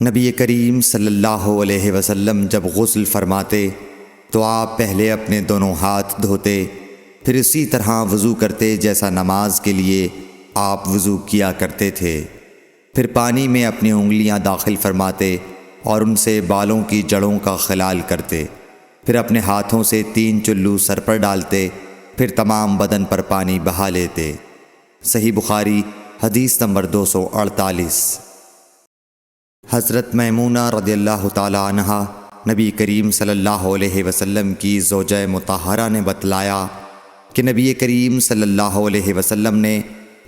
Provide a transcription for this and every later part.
نبی کریم صلی اللہ علیہ وسلم جب غسل فرماتے تو آپ پہلے اپنے دونوں ہاتھ دھوتے، پھر اسی طرح وضو کرتے جیسا نماز کے لیے آپ وضو کیا کرتے تھے۔ پھر پانی میں اپنی انگلیاں داخل فرماتے اور ان سے بالوں کی جڑوں کا خلال کرتے، پھر اپنے ہاتھوں سے 3 چلو سر پر ڈالتے، پھر تمام بدن پر پانی بہا لیتے۔ صحیح بخاری حدیث نمبر 248۔ حضرت میمونہ رضی اللہ تعالی عنہا نبی کریم صلی اللہ علیہ وسلم کی زوجہ مطہرہ نے بتلایا کہ نبی کریم صلی اللہ علیہ وسلم نے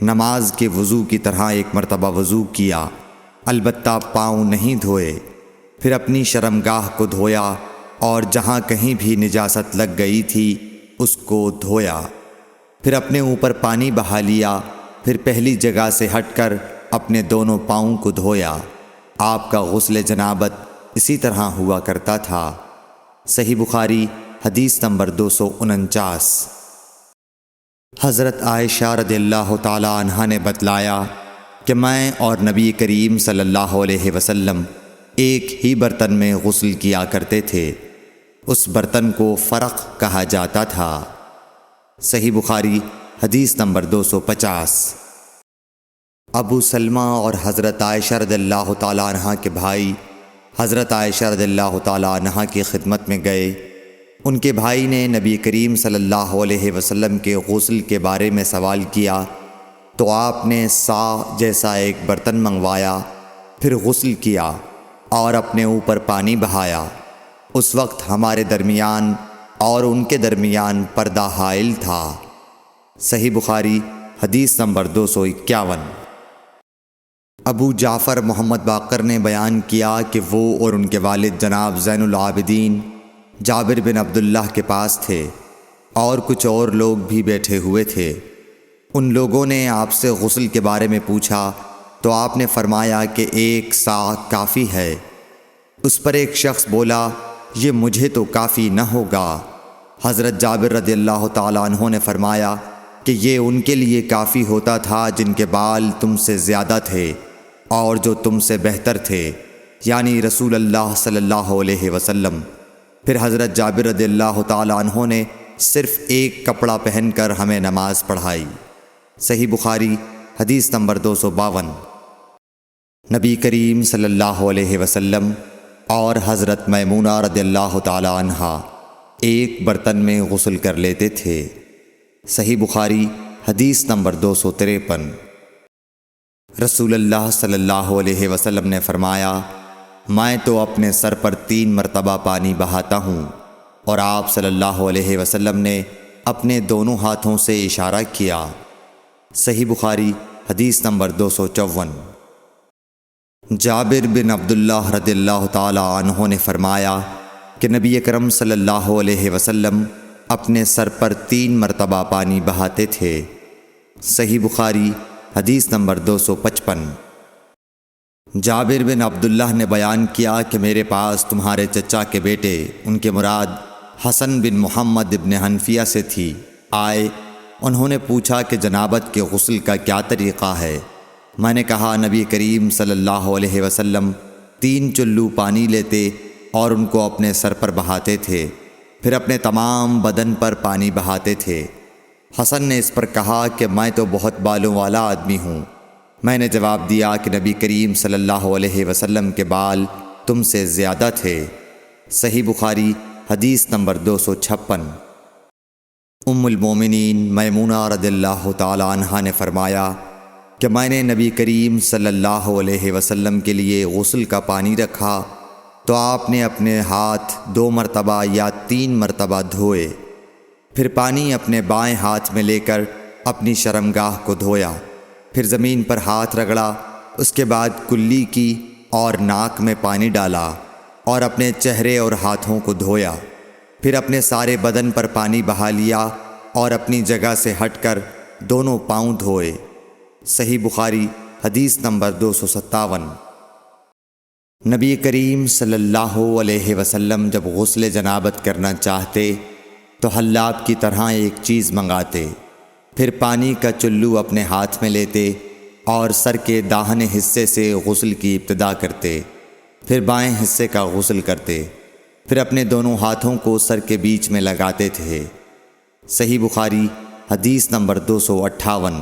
نماز کے وضو کی طرح ایک مرتبہ وضو کیا، البتہ پاؤں نہیں دھوئے، پھر اپنی شرمگاہ کو دھویا اور جہاں کہیں بھی نجاست لگ گئی تھی اس کو دھویا، پھر اپنے اوپر پانی بہا لیا، پھر پہلی جگہ سے ہٹ کر اپنے دونوں پاؤں کو دھویا۔ آپ کا غسل جنابت اسی طرح ہوا کرتا تھا۔ صحیح بخاری حدیث نمبر 249۔ حضرت عائشہ رضی اللہ تعالی عنہا نے بتلایا کہ میں اور نبی کریم صلی اللہ علیہ وسلم ایک ہی برتن میں غسل کیا کرتے تھے، اس برتن کو فرق کہا جاتا تھا۔ صحیح بخاری حدیث نمبر 250۔ ابو سلمہ اور حضرت عائشہ رضی اللہ تعالی عنہا کے بھائی حضرت عائشہ رضی اللہ تعالی عنہا کی خدمت میں گئے۔ ان کے بھائی نے نبی کریم صلی اللہ علیہ وسلم کے غسل کے بارے میں سوال کیا تو آپ نے سا جیسا ایک برتن منگوایا، پھر غسل کیا اور اپنے اوپر پانی بہایا۔ اس وقت ہمارے درمیان اور ان کے درمیان پردہ حائل تھا۔ صحیح بخاری حدیث نمبر 251۔ ابو جعفر محمد باقر نے بیان کیا کہ وہ اور ان کے والد جناب زین العابدین جابر بن عبداللہ کے پاس تھے اور کچھ اور لوگ بھی بیٹھے ہوئے تھے۔ ان لوگوں نے آپ سے غسل کے بارے میں پوچھا تو آپ نے فرمایا کہ 1 سا کافی ہے۔ اس پر ایک شخص بولا، یہ مجھے تو کافی نہ ہوگا۔ حضرت جابر رضی اللہ تعالیٰ عنہ نے فرمایا کہ یہ ان کے لیے کافی ہوتا تھا جن کے بال تم سے زیادہ تھے اور جو تم سے بہتر تھے، یعنی رسول اللہ صلی اللہ علیہ وسلم۔ پھر حضرت جابر رضی اللہ تعالیٰ عنہ نے صرف ایک کپڑا پہن کر ہمیں نماز پڑھائی۔ صحیح بخاری حدیث نمبر 252۔ نبی کریم صلی اللہ علیہ وسلم اور حضرت میمونہ رضی اللہ تعالیٰ عنہا ایک برتن میں غسل کر لیتے تھے۔ صحیح بخاری حدیث نمبر 253۔ رسول اللہ صلی اللہ علیہ وسلم نے فرمایا، میں تو اپنے سر پر 3 مرتبہ پانی بہاتا ہوں، اور آپ صلی اللہ علیہ وسلم نے اپنے دونوں ہاتھوں سے اشارہ کیا۔ صحیح بخاری حدیث نمبر 254۔ جابر بن عبداللہ رضی اللہ تعالی عنہ نے فرمایا کہ نبی اکرم صلی اللہ علیہ وسلم اپنے سر پر 3 مرتبہ پانی بہاتے تھے۔ صحیح بخاری حدیث نمبر 255۔ جابر بن عبداللہ نے بیان کیا کہ میرے پاس تمہارے چچا کے بیٹے، ان کے مراد حسن بن محمد ابن حنفیہ سے تھی، آئے۔ انہوں نے پوچھا کہ جنابت کے غسل کا کیا طریقہ ہے؟ میں نے کہا، نبی کریم صلی اللہ علیہ وسلم 3 چلو پانی لیتے اور ان کو اپنے سر پر بہاتے تھے، پھر اپنے تمام بدن پر پانی بہاتے تھے۔ حسن نے اس پر کہا کہ میں تو بہت بالوں والا آدمی ہوں۔ میں نے جواب دیا کہ نبی کریم صلی اللہ علیہ وسلم کے بال تم سے زیادہ تھے۔ صحیح بخاری حدیث نمبر 256۔ ام المومنین میمونہ رضی اللہ تعالی عنہا نے فرمایا کہ میں نے نبی کریم صلی اللہ علیہ وسلم کے لیے غسل کا پانی رکھا تو آپ نے اپنے ہاتھ 2 مرتبہ یا 3 مرتبہ دھوئے، پھر پانی اپنے بائیں ہاتھ میں لے کر اپنی شرمگاہ کو دھویا، پھر زمین پر ہاتھ رگڑا، اس کے بعد کلی کی اور ناک میں پانی ڈالا اور اپنے چہرے اور ہاتھوں کو دھویا، پھر اپنے سارے بدن پر پانی بہا لیا اور اپنی جگہ سے ہٹ کر دونوں پاؤں دھوئے۔ صحیح بخاری حدیث نمبر 257۔ نبی کریم صلی اللہ علیہ وسلم جب غسل جنابت کرنا چاہتے تو حلاب کی طرح ایک چیز منگاتے، پھر پانی کا چلو اپنے ہاتھ میں لیتے اور سر کے داہنے حصے سے غسل کی ابتدا کرتے، پھر بائیں حصے کا غسل کرتے، پھر اپنے دونوں ہاتھوں کو سر کے بیچ میں لگاتے تھے۔ صحیح بخاری حدیث نمبر 258۔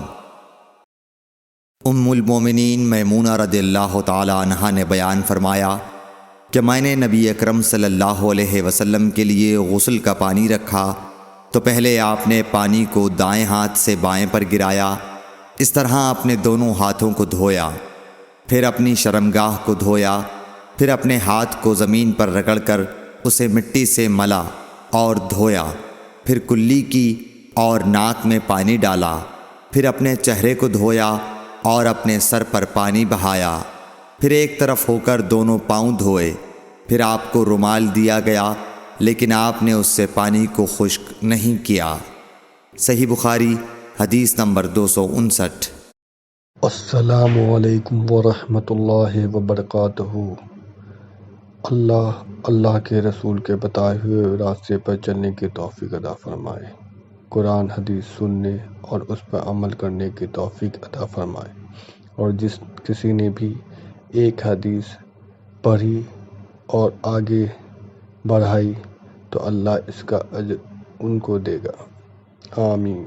ام المومنین میمونہ رضی اللہ تعالی عنہا نے بیان فرمایا کہ میں نے نبی اکرم صلی اللہ علیہ وسلم کے لیے غسل کا پانی رکھا تو پہلے آپ نے پانی کو دائیں ہاتھ سے بائیں پر گرایا، اس طرح اپنے دونوں ہاتھوں کو دھویا، پھر اپنی شرمگاہ کو دھویا، پھر اپنے ہاتھ کو زمین پر رگڑ کر اسے مٹی سے ملا اور دھویا، پھر کلی کی اور ناک میں پانی ڈالا، پھر اپنے چہرے کو دھویا اور اپنے سر پر پانی بہایا، پھر ایک طرف ہو کر دونوں پاؤں دھوئے، پھر آپ کو رومال دیا گیا لیکن آپ نے اس سے پانی کو خشک نہیں کیا۔ صحیح بخاری حدیث نمبر 259۔ السلام علیکم ورحمۃ اللہ وبرکاتہ۔ اللہ کے رسول کے بتائے ہوئے راستے پر چلنے کی توفیق عطا فرمائے، قرآن حدیث سننے اور اس پر عمل کرنے کی توفیق عطا فرمائے، اور جس کسی نے بھی ایک حدیث پڑھی اور آگے بڑھائی تو اللہ اس کا اجر ان کو دے گا، آمین۔